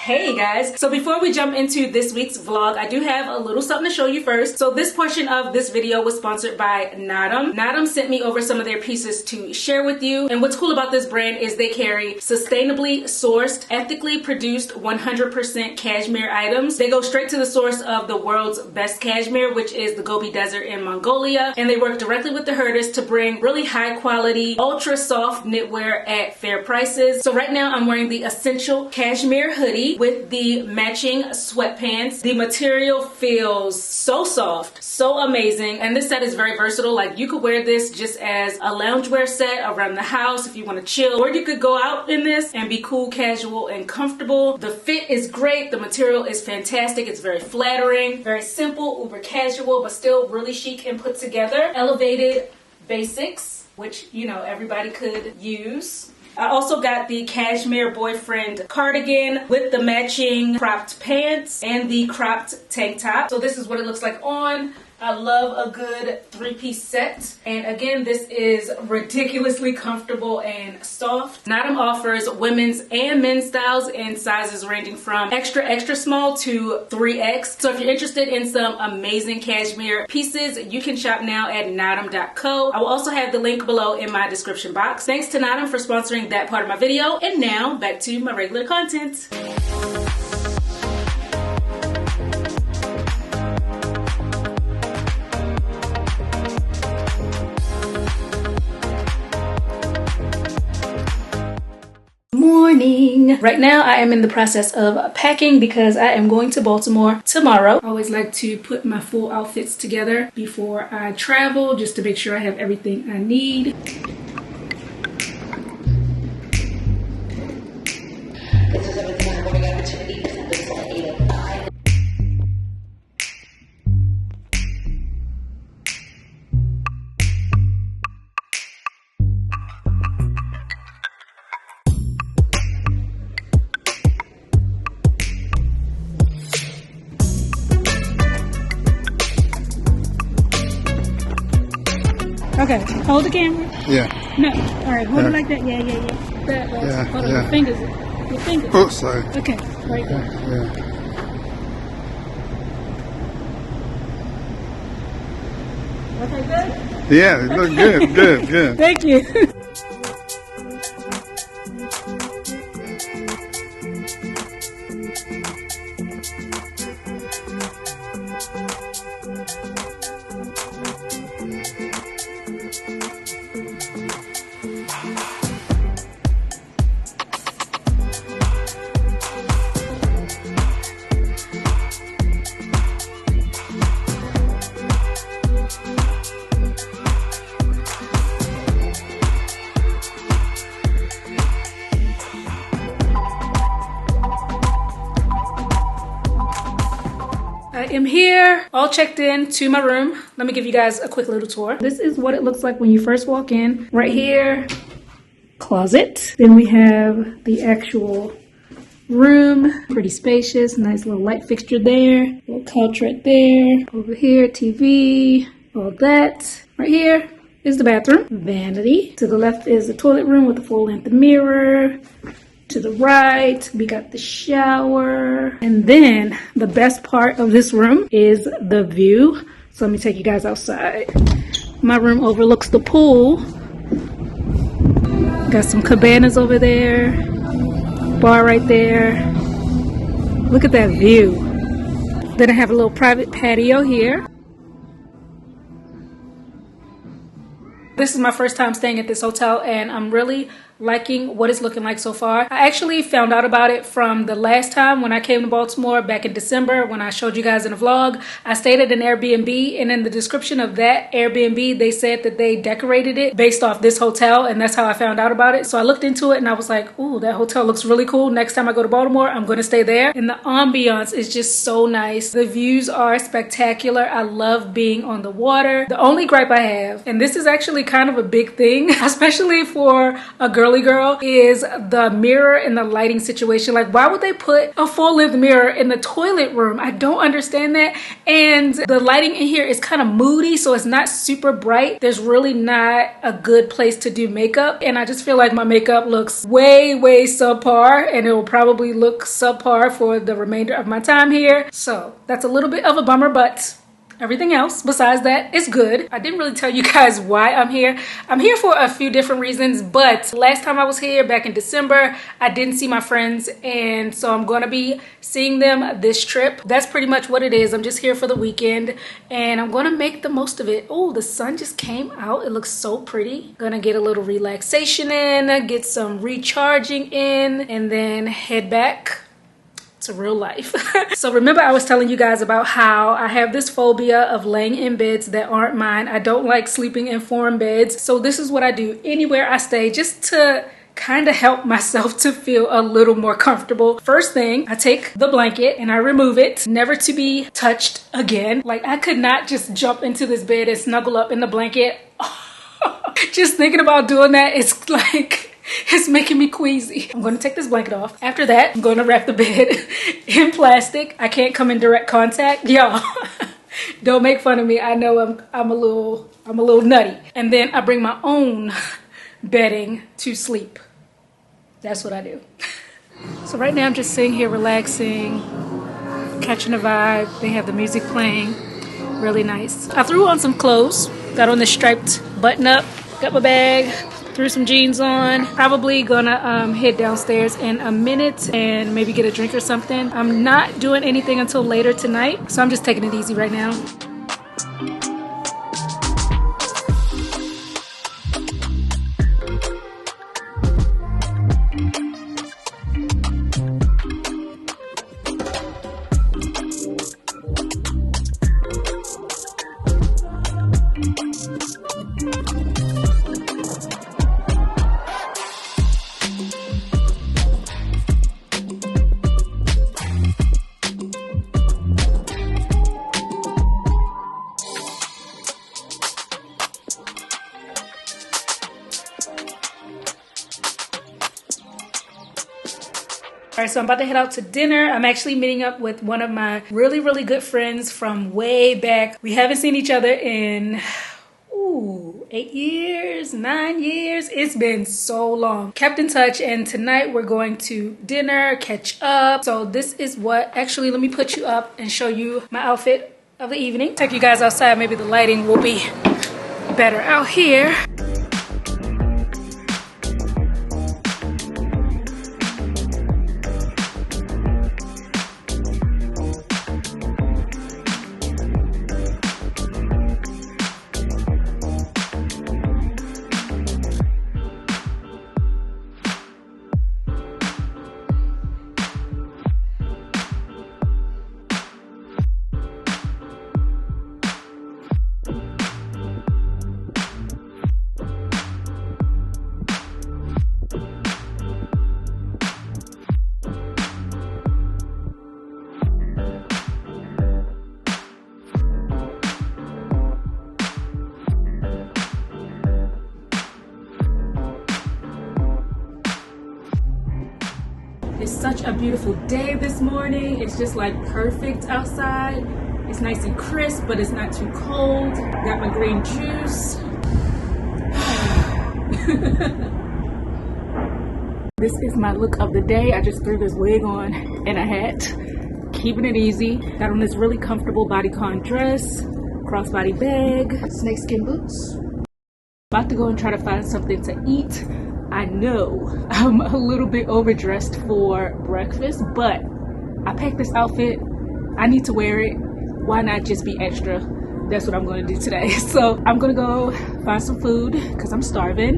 Hey guys, so before we jump into this week's vlog, I do have a little something to show you first. So this portion of this video was sponsored by Natum. Natum sent me over some of their pieces to share with you. And what's cool about this brand is they carry sustainably sourced, ethically produced 100% cashmere items. They go straight to the source of the world's best cashmere, which is the Gobi Desert in Mongolia. And they work directly with the herders to bring really high quality, ultra soft knitwear at fair prices. So right now I'm wearing the Essential Cashmere hoodie with the matching sweatpants. The material feels so soft, so amazing, and this set is very versatile. Like, you could wear this just as a loungewear set around the house if you want to chill, or you could go out in this and be cool, casual, and comfortable. The fit is great, the material is fantastic, it's very flattering, very simple, uber casual, but still really chic and put together. Elevated basics, which, you know, everybody could use. I also got the Cashmere Boyfriend cardigan with the matching cropped pants and the cropped tank top. So this is what it looks like on. I love a good three-piece set. And again, this is ridiculously comfortable and soft. Natum offers women's and men's styles in sizes ranging from extra, extra small to 3X. So if you're interested in some amazing cashmere pieces, you can shop now at natum.co. I will also have the link below in my description box. Thanks to Natum for sponsoring that part of my video. And now back to my regular content. Morning. Right now I am in the process of packing because I am going to Baltimore tomorrow. I always like to put my full outfits together before I travel just to make sure I have everything I need. This is everything I'm going up to 80% this at 8:05. Okay, hold the camera. Yeah. No. All right, hold it like that. Yeah. That, yeah. Hold on, your fingers. Your fingers. Oh, sorry. Okay, right there. Yeah. Okay, good? Yeah, it looked good, good. Thank you. I am here, all checked in to my room. Let me give you guys a quick little tour. This is what it looks like when you first walk in. Right here, closet. Then we have the actual room. Pretty spacious, nice little light fixture there. Little couch right there. Over here, TV, all that. Right here is the bathroom. Vanity. To the left is the toilet room with the full-length mirror. To the right, we got the shower. And then the best part of this room is the view. So let me take you guys outside. My room overlooks the pool. Got some cabanas over there. Bar right there. Look at that view. Then I have a little private patio here. This is my first time staying at this hotel and I'm really liking what it's looking like so far. I actually found out about it from the last time when I came to Baltimore back in December when I showed you guys in a vlog. I stayed at an Airbnb and in the description of that Airbnb they said that they decorated it based off this hotel and that's how I found out about it. So I looked into it and I was like, ooh, that hotel looks really cool. Next time I go to Baltimore, I'm going to stay there. And the ambiance is just so nice. The views are spectacular. I love being on the water. The only gripe I have, and this is actually kind of a big thing, especially for a girl girly girl is the mirror and the lighting situation. Like, why would they put a full-length mirror in the toilet room? I don't understand that. And the lighting in here is kind of moody, so it's not super bright. There's really not a good place to do makeup, and I just feel like my makeup looks way subpar, and it will probably look subpar for the remainder of my time here. So that's a little bit of a bummer, but everything else besides that is good. I didn't really tell you guys why I'm here. I'm here for a few different reasons, but last time I was here back in December, I didn't see my friends, and so I'm going to be seeing them this trip. That's pretty much what it is. I'm just here for the weekend, and I'm going to make the most of it. Oh, the sun just came out. It looks so pretty. Gonna get a little relaxation in, get some recharging in, and then head back to real life. So remember I was telling you guys about how I have this phobia of laying in beds that aren't mine. I don't like sleeping in foreign beds. So this is what I do anywhere I stay, just to kind of help myself to feel a little more comfortable. First thing, I take the blanket and I remove it, never to be touched again. Like, I could not just jump into this bed and snuggle up in the blanket. Just thinking about doing that, it's like, it's making me queasy. I'm going to take this blanket off. After that, I'm going to wrap the bed in plastic. I can't come in direct contact. Y'all, don't make fun of me. I know I'm a little nutty. And then I bring my own bedding to sleep. That's what I do. So right now I'm just sitting here relaxing, catching a vibe. They have the music playing. Really nice. I threw on some clothes. Got on this striped button up. Got my bag. Threw some jeans on. Probably gonna head downstairs in a minute and maybe get a drink or something. I'm not doing anything until later tonight, so I'm just taking it easy right now. All right, so I'm about to head out to dinner. I'm actually meeting up with one of my really good friends from way back. We haven't seen each other in 8 years, 9 years. It's been so long. Kept in touch, and tonight we're going to dinner, catch up. So this is what, actually, let me put you up and show you my outfit of the evening. Take you guys outside. Maybe the lighting will be better out here. It's such a beautiful day this morning. It's just like perfect outside. It's nice and crisp, but it's not too cold. Got my green juice. This is my look of the day. I just threw this wig on and a hat. Keeping it easy. Got on this really comfortable bodycon dress, crossbody bag, snakeskin boots. About to go and try to find something to eat. I know I'm a little bit overdressed for breakfast, but I packed this outfit. I need to wear it. Why not just be extra? That's what I'm going to do today. So I'm going to go find some food because I'm starving.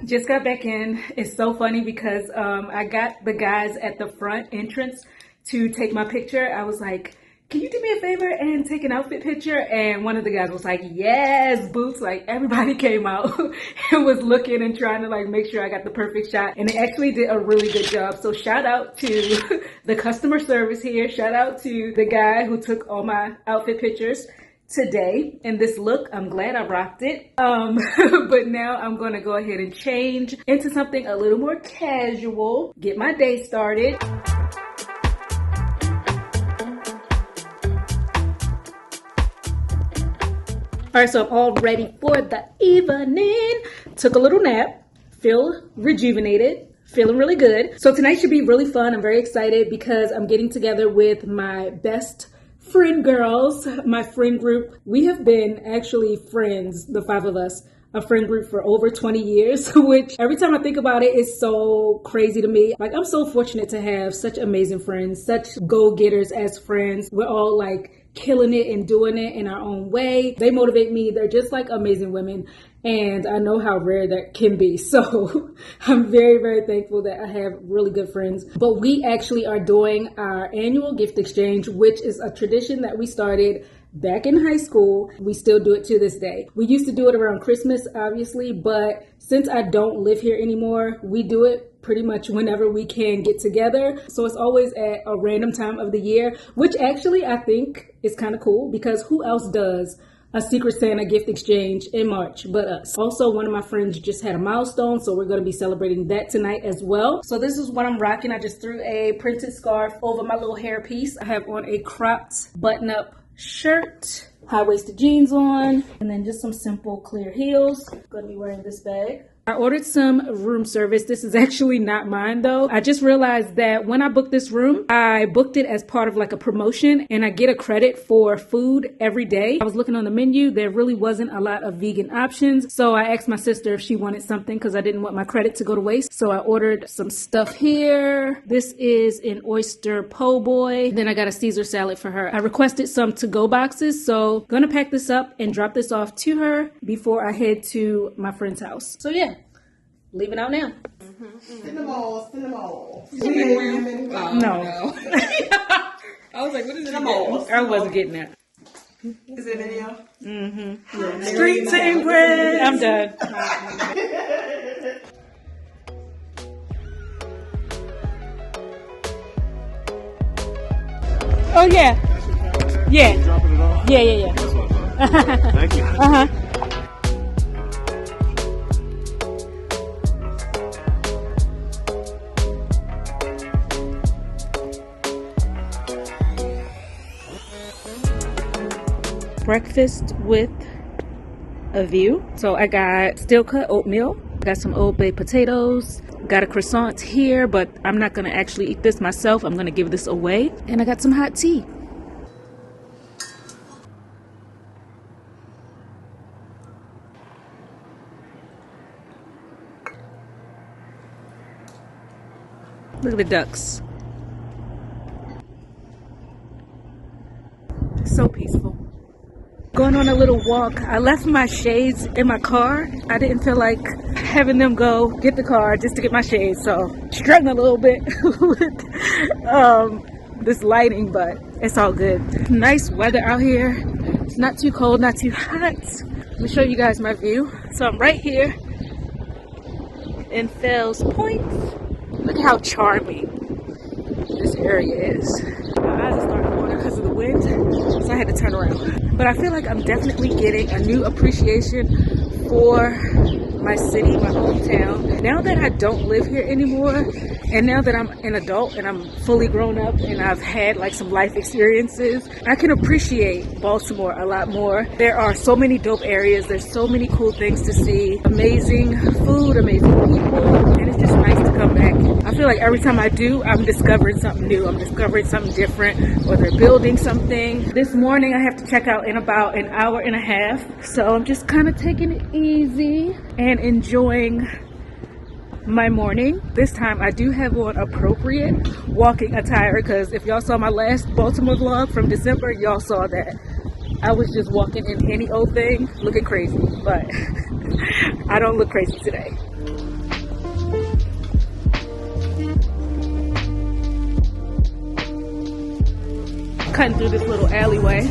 Just got back in. It's so funny because I got the guys at the front entrance to take my picture. I was like, can you do me a favor and take an outfit picture? And one of the guys was like, yes, boots. Like, everybody came out and was looking and trying to like make sure I got the perfect shot. And they actually did a really good job. So shout out to the customer service here. Shout out to the guy who took all my outfit pictures, today in this look. I'm glad I rocked it. But now I'm gonna go ahead and change into something a little more casual, get my day started. All right, so I'm all ready for the evening. Took a little nap, feel rejuvenated, feeling really good. So tonight should be really fun. I'm very excited because I'm getting together with my best friend girls, my friend group. We have been actually friends, the 5 of us, a friend group for over 20 years, which every time I think about it is so crazy to me. Like, I'm so fortunate to have such amazing friends, such go-getters as friends. We're all like killing it and doing it in our own way. They motivate me. They're just like amazing women. And I know how rare that can be. So I'm very, very thankful that I have really good friends. But we actually are doing our annual gift exchange, which is a tradition that we started back in high school. We still do it to this day. We used to do it around Christmas, obviously, but since I don't live here anymore, we do it pretty much whenever we can get together. So it's always at a random time of the year, which actually I think is kind of cool because who else does a Secret Santa gift exchange in March but us? Also, one of my friends just had a milestone, so we're going to be celebrating that tonight as well. So this is what I'm rocking. I just threw a printed scarf over my little hair piece. I have on a cropped button-up shirt, high-waisted jeans on, and then just some simple clear heels. Going to be wearing this bag. I ordered some room service. This is actually not mine though. I just realized that when I booked this room, I booked it as part of like a promotion and I get a credit for food every day. I was looking on the menu. There really wasn't a lot of vegan options. So I asked my sister if she wanted something because I didn't want my credit to go to waste. So I ordered some stuff here. This is an oyster po' boy. Then I got a Caesar salad for her. I requested some to-go boxes. So gonna pack this up and drop this off to her before I head to my friend's house. So yeah. Leaving out now. Spin them all. No. I was like, what is it? I wasn't getting that. Is it video? Mm-hmm. Street team bread. I'm done. Oh, yeah. Yeah. Dropping it off? Yeah. That's what I thought. Thank you. Uh-huh. Breakfast with a view. So I got steel cut oatmeal, got some Old Bay potatoes, got a croissant here, but I'm not gonna actually eat this myself. I'm gonna give this away. And I got some hot tea. Look at the ducks. So peaceful. Going on a little walk. I left my shades in my car. I didn't feel like having them go get the car just to get my shades, so struggling a little bit with this lighting, but it's all good. Nice weather out here. It's not too cold, not too hot. Let me show you guys my view. So I'm right here in Fells Point. Look at how charming this area is. My eyes are starting to water because of the wind, so I had to turn around. But I feel like I'm definitely getting a new appreciation for my city, my hometown. Now that I don't live here anymore, and now that I'm an adult and I'm fully grown up and I've had like some life experiences, I can appreciate Baltimore a lot more. There are so many dope areas. There's so many cool things to see. Amazing food, amazing people, and it's just nice to come back. I feel like every time I do, I'm discovering something new. I'm discovering something different, or they're building something. This morning I have to check out in about an hour and a half, so I'm just kind of taking it easy and enjoying my morning. This time I do have on appropriate walking attire, because if y'all saw my last Baltimore vlog from December, y'all saw that I was just walking in any old thing looking crazy, but I don't look crazy today. Cutting through this little alleyway.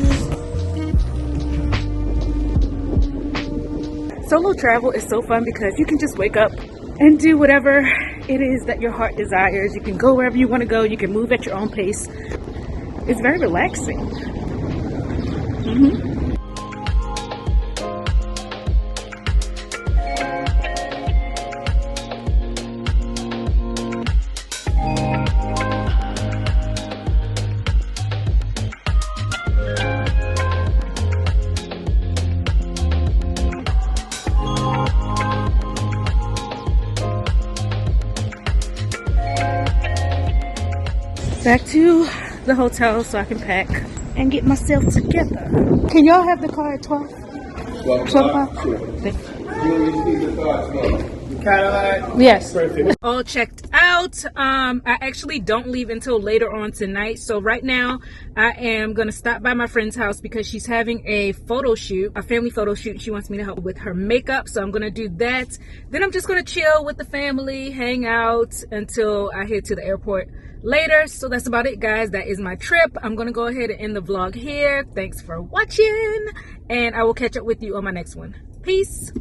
Solo travel is so fun because you can just wake up and do whatever it is that your heart desires. You can go wherever you want to go. You can move at your own pace. It's very relaxing. back to the hotel so I can pack and get myself together. Can y'all have the car at 12? 12 Yes. All checked out. I actually don't leave until later on tonight. So right now I am gonna stop by my friend's house because she's having a photo shoot, a family photo shoot. She wants me to help with her makeup, so I'm gonna do that. Then I'm just gonna chill with the family, hang out until I head to the airport later. So that's about it, guys. That is my trip. I'm gonna go ahead and end the vlog here. Thanks for watching, and I will catch up with you on my next one. Peace.